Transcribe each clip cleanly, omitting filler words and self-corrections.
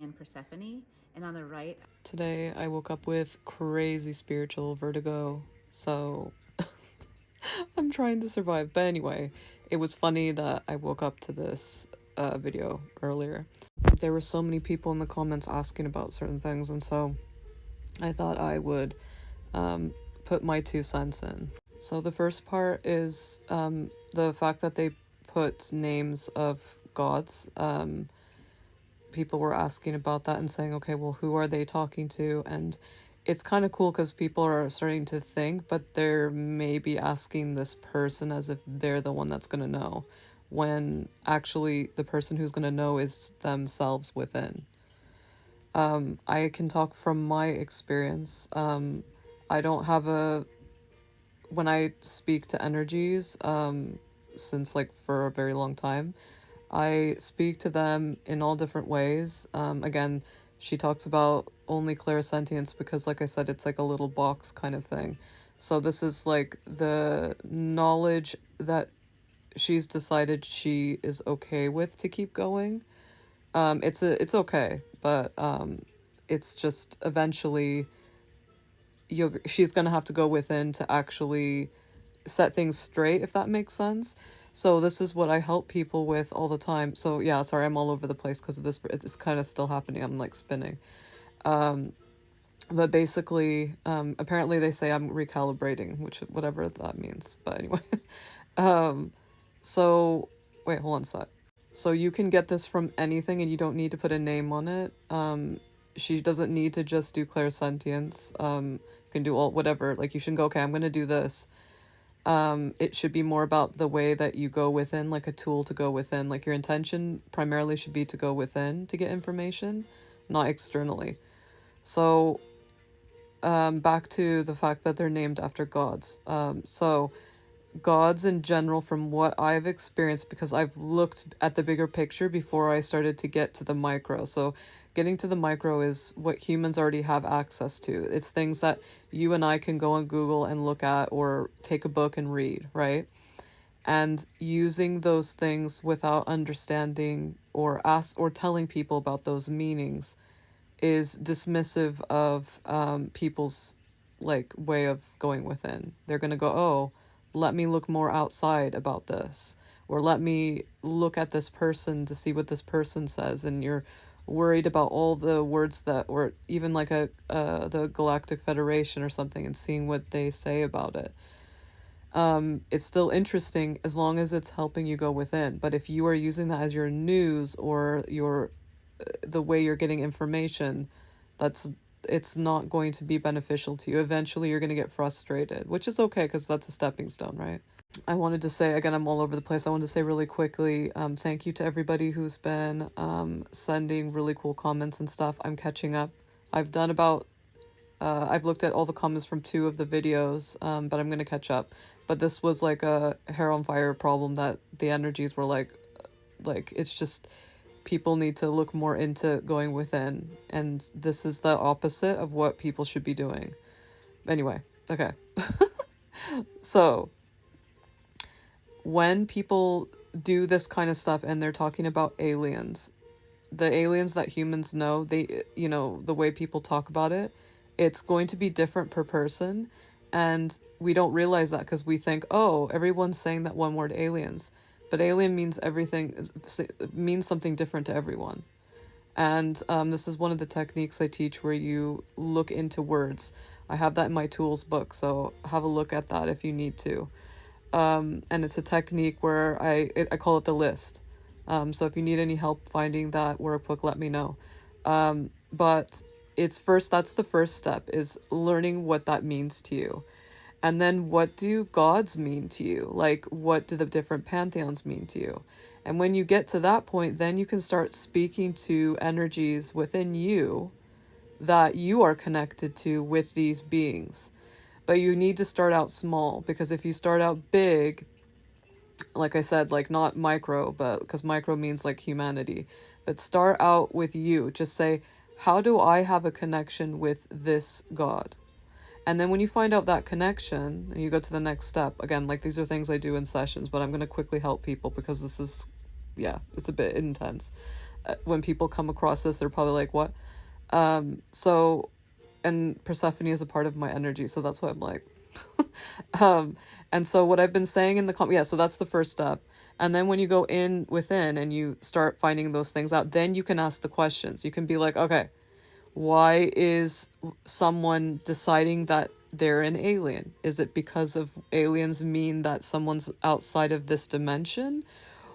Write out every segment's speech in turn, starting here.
and Persephone, and on the right. Today I woke up with crazy spiritual vertigo, so I'm trying to survive. But anyway, it was funny that I woke up to this video earlier. There were so many people in the comments asking about certain things, and so I thought I would put my 2 cents in. So the first part is the fact that they put names of gods. People were asking about that and saying, okay, well, who are they talking to? And it's kind of cool because people are starting to think, but they're maybe asking this person as if they're the one that's going to know, when actually the person who's going to know is themselves within. I can talk from my experience. I don't have when I speak to energies, since like for a very long time, I speak to them in all different ways. Again, she talks about only clairsentience because, like I said, it's like a little box kind of thing. So this is like the knowledge that she's decided she is okay with to keep going. It's okay, but it's just eventually she's gonna have to go within to actually set things straight, if that makes sense. So this is what I help people with all the time. So yeah, sorry, I'm all over the place because of this. It's kind of still happening. I'm like spinning. But basically, apparently they say I'm recalibrating, which whatever that means. But anyway, so wait, hold on a sec. So you can get this from anything, and you don't need to put a name on it. She doesn't need to just do clairsentience. You can do all whatever. Like you should go, okay, I'm gonna do this. It should be more about the way that you go within, like a tool to go within. Like your intention primarily should be to go within to get information, not externally. So, back to the fact that they're named after gods. So gods in general, from what I've experienced, because I've looked at the bigger picture before I started to get to the micro. So getting to the micro is what humans already have access to. It's things that you and I can go on Google and look at, or take a book and read, right? And using those things without understanding or telling people about those meanings is dismissive of people's like way of going within. They're going to go, "Oh, let me look more outside about this," or "Let me look at this person to see what this person says." And you're worried about all the words that, or even like the Galactic Federation or something, and seeing what they say about it. It's still interesting as long as it's helping you go within. But if you are using that as your news, or your the way you're getting information, that's it's not going to be beneficial to you. Eventually you're going to get frustrated, which is okay because that's a stepping stone, right? I wanted to say, again, I'm all over the place. I wanted to say really quickly, thank you to everybody who's been sending really cool comments and stuff. I'm catching up. I've done about I've looked at all the comments from 2 of the videos, but I'm gonna catch up. But this was like a hair on fire problem that the energies were like it's just people need to look more into going within, and this is the opposite of what people should be doing. Anyway, okay. So when people do this kind of stuff and they're talking about aliens, the aliens that humans know, they, the way people talk about it, it's going to be different per person. And we don't realize that because we think, oh, everyone's saying that one word, aliens. But alien means everything, means something different to everyone. And this is one of the techniques I teach where you look into words. I have that in my tools book, so have a look at that if you need to. And it's a technique where I call it the list. So if you need any help finding that workbook, let me know. But that's the first step, is learning what that means to you. And then what do gods mean to you? Like, what do the different pantheons mean to you? And when you get to that point, then you can start speaking to energies within you that you are connected to with these beings. But you need to start out small, because if you start out big, like I said, like not micro, but because micro means like humanity, but start out with you. Just say, how do I have a connection with this God? And then when you find out that connection and you go to the next step, again, like these are things I do in sessions, but I'm going to quickly help people because this is, yeah, it's a bit intense. when people come across this, they're probably like, what? So, and Persephone is a part of my energy, so that's why I'm like, and so what I've been saying in the yeah, so that's the first step. And then when you go in within and you start finding those things out, then you can ask the questions. You can be like, okay, why is someone deciding that they're an alien? Is it because of aliens mean that someone's outside of this dimension?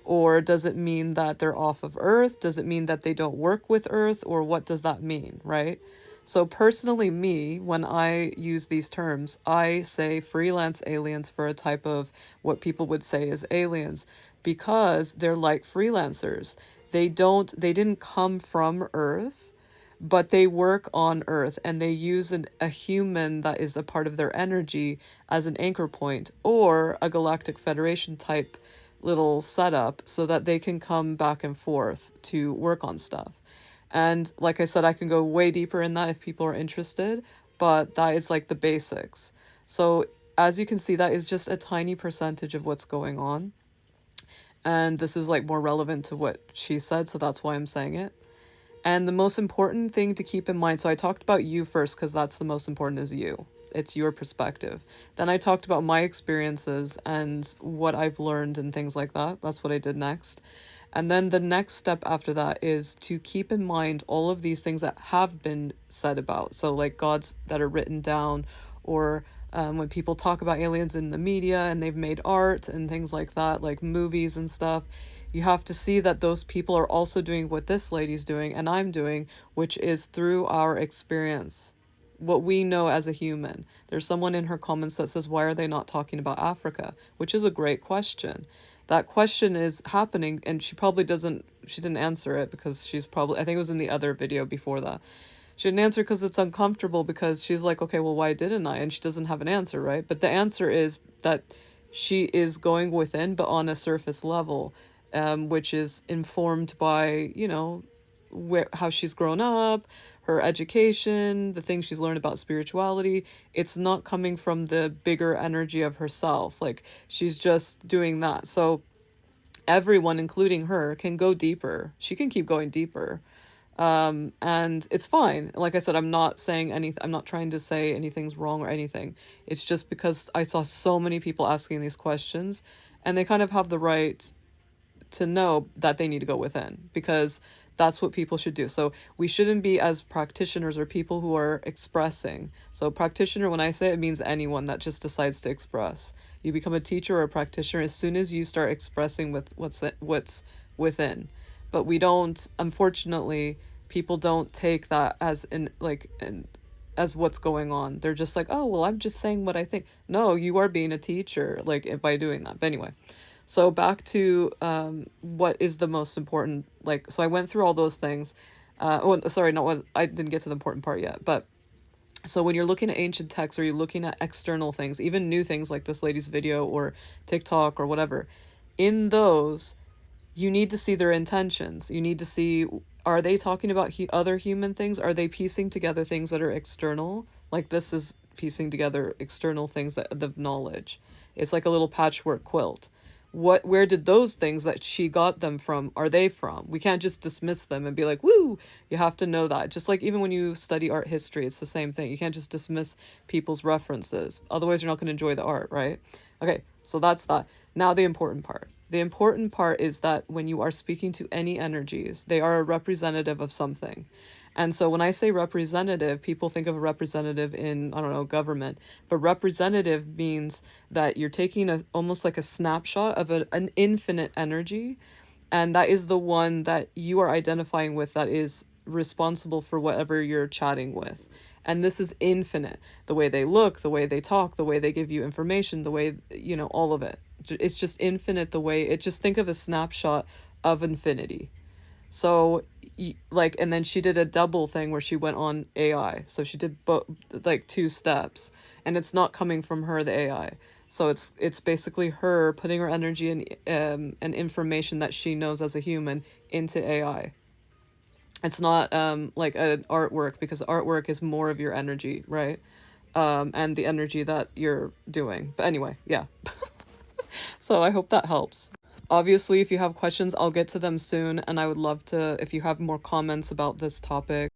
Or does it mean that they're off of Earth? Does it mean that they don't work with Earth? Or what does that mean, right? So personally, me, when I use these terms, I say freelance aliens for a type of what people would say is aliens, because they're like freelancers. They didn't come from Earth, but they work on Earth, and they use a human that is a part of their energy as an anchor point, or a Galactic Federation type little setup, so that they can come back and forth to work on stuff. And like I said, I can go way deeper in that if people are interested, but that is like the basics. So as you can see, that is just a tiny percentage of what's going on. And this is like more relevant to what she said, so that's why I'm saying it. And the most important thing to keep in mind, so I talked about you first because that's the most important, is you. It's your perspective. Then I talked about my experiences and what I've learned and things like that. That's what I did next. And then the next step after that is to keep in mind all of these things that have been said about. So like gods that are written down, or when people talk about aliens in the media and they've made art and things like that, like movies and stuff, you have to see that those people are also doing what this lady's doing and I'm doing, which is through our experience, what we know as a human. There's someone in her comments that says, why are they not talking about Africa? Which is a great question. That question is happening, and she didn't answer it because she's probably, I think it was in the other video before that. She didn't answer because it's uncomfortable, because she's like, okay, well, why didn't I? And she doesn't have an answer, right? But the answer is that she is going within, but on a surface level, which is informed by, how she's grown up, her education, the things she's learned about spirituality. It's not coming from the bigger energy of herself. Like, she's just doing that. So everyone, including her, can go deeper. She can keep going deeper. And it's fine. Like I said, I'm not saying anything, I'm not trying to say anything's wrong or anything. It's just because I saw so many people asking these questions, and they kind of have the right to know that they need to go within, because that's what people should do. So we shouldn't be, as practitioners or people who are expressing. So practitioner, when I say it, means anyone that just decides to express. You become a teacher or a practitioner as soon as you start expressing with what's within. But we don't, unfortunately, people don't take that as as what's going on. They're just like, oh, well, I'm just saying what I think. No, you are being a teacher, like, by doing that. But anyway, so back to what is the most important. Like, so I went through all those things. I didn't get to the important part yet. But so when you're looking at ancient texts, or you're looking at external things, even new things like this lady's video or TikTok or whatever, in those, you need to see their intentions. You need to see, are they talking about other human things? Are they piecing together things that are external? Like, this is piecing together external things of knowledge. It's like a little patchwork quilt. Where did those things that she got them from, are they from? We can't just dismiss them and be like, woo, you have to know that. Just like even when you study art history, it's the same thing. You can't just dismiss people's references. Otherwise, you're not going to enjoy the art, right? Okay, so that's that. Now the important part. The important part is that when you are speaking to any energies, they are a representative of something. And so when I say representative, people think of a representative in, I don't know, government. But representative means that you're taking almost like a snapshot of an infinite energy. And that is the one that you are identifying with, that is responsible for whatever you're chatting with. And this is infinite. The way they look, the way they talk, the way they give you information, the way, all of it. It's just infinite, the way just think of a snapshot of infinity. So and then she did a double thing where she went on AI. So she did like 2 steps, and it's not coming from her, the AI. So it's basically her putting her energy and information that she knows as a human into AI. It's not like an artwork, because artwork is more of your energy, right? And the energy that you're doing. But anyway, yeah. So I hope that helps. Obviously, if you have questions, I'll get to them soon, and I would love to, if you have more comments about this topic,